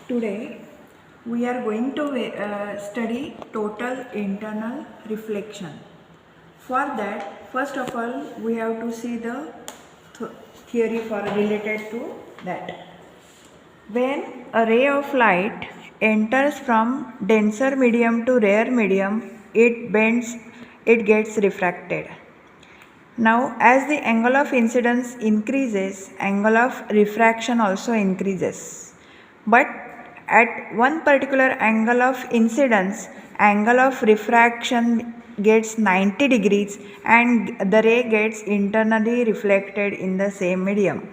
Today we are going to study total internal reflection. For that, first of all, we have to see the theory for related to that. When a ray of light enters from denser medium to rare medium, it bends, it gets refracted. Now, as the angle of incidence increases, angle of refraction also increases. But at one particular angle of incidence, angle of refraction gets 90 degrees and the ray gets internally reflected in the same medium.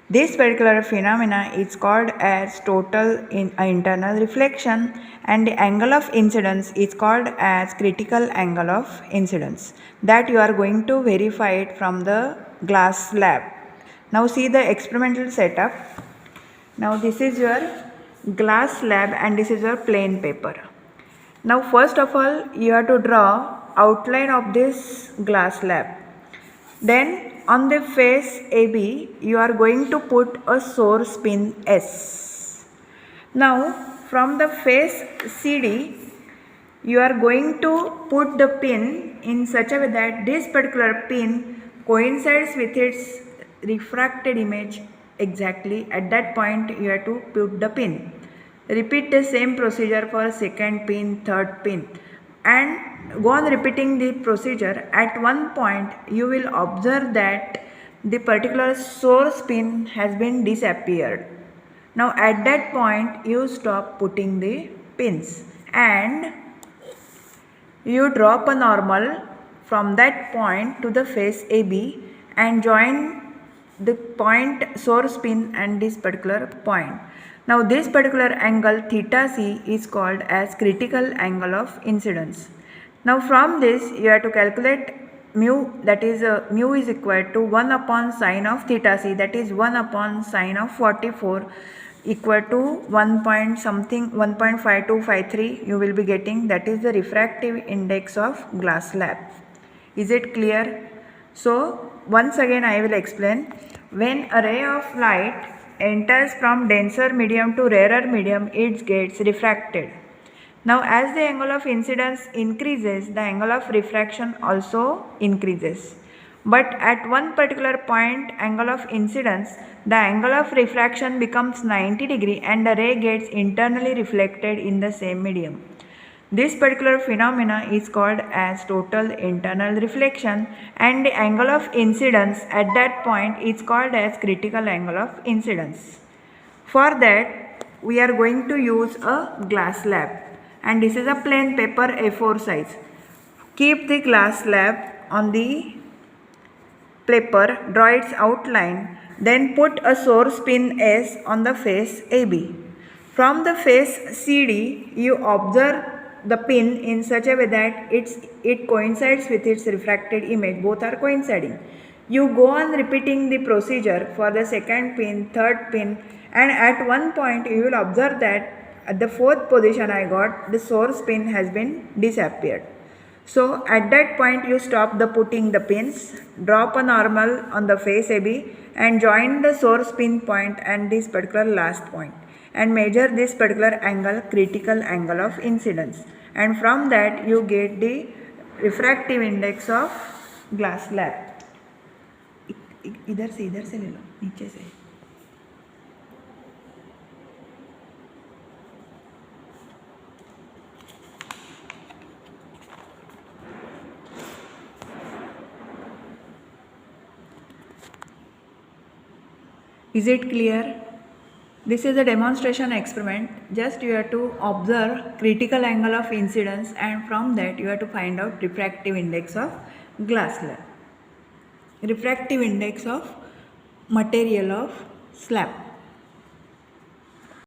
This particular phenomena is called as total internal reflection, and the angle of incidence is called as critical angle of incidence, that you are going to verify it from the glass slab. Now see the experimental setup. Now this is your glass slab and this is your plain paper. Now first of all you have to draw outline of this glass slab. Then on the face AB, you are going to put a source pin S. Now from the face CD, you are going to put the pin in such a way that this particular pin coincides with its refracted image exactly. At that point, you have to put the pin. Repeat the same procedure for second pin, third pin, and go on repeating the procedure. At one point you will observe that the particular source pin has been disappeared. Now at that point you stop putting the pins and you drop a normal from that point to the face AB and join the point source pin and this particular point. Now this particular angle theta C is called as critical angle of incidence. Now from this you have to calculate mu, that is mu is equal to 1 upon sine of theta C, that is 1 upon sine of 44 equal to 1.5253 you will be getting, that is the refractive index of glass slab. Is it clear? So once again I will explain. When a ray of light enters from denser medium to rarer medium, it gets refracted. Now as the angle of incidence increases, the angle of refraction also increases. But at one particular point angle of incidence, the angle of refraction becomes 90 degree and the ray gets internally reflected in the same medium. This particular phenomena is called as total internal reflection, and the angle of incidence at that point is called as critical angle of incidence. For that we are going to use a glass slab, and this is a plain paper A4 size. Keep the glass slab on the paper, draw its outline, then put a source pin S on the face AB. From the face CD, you observe the pin in such a way that it coincides with its refracted image, both are coinciding. You go on repeating the procedure for the second pin, third pin, and at one point you will observe that at the fourth position I got, the source pin has been disappeared. So at that point you stop the putting the pins, drop a normal on the face AB and join the source pin point and this particular last point, and measure this particular angle, critical angle of incidence, and from that you get the refractive index of glass slab. इधर से ले लो, नीचे से. Is it clear? This is a demonstration experiment. Just you have to observe critical angle of incidence, and from that you have to find out refractive index of glass slab, refractive index of material of slab.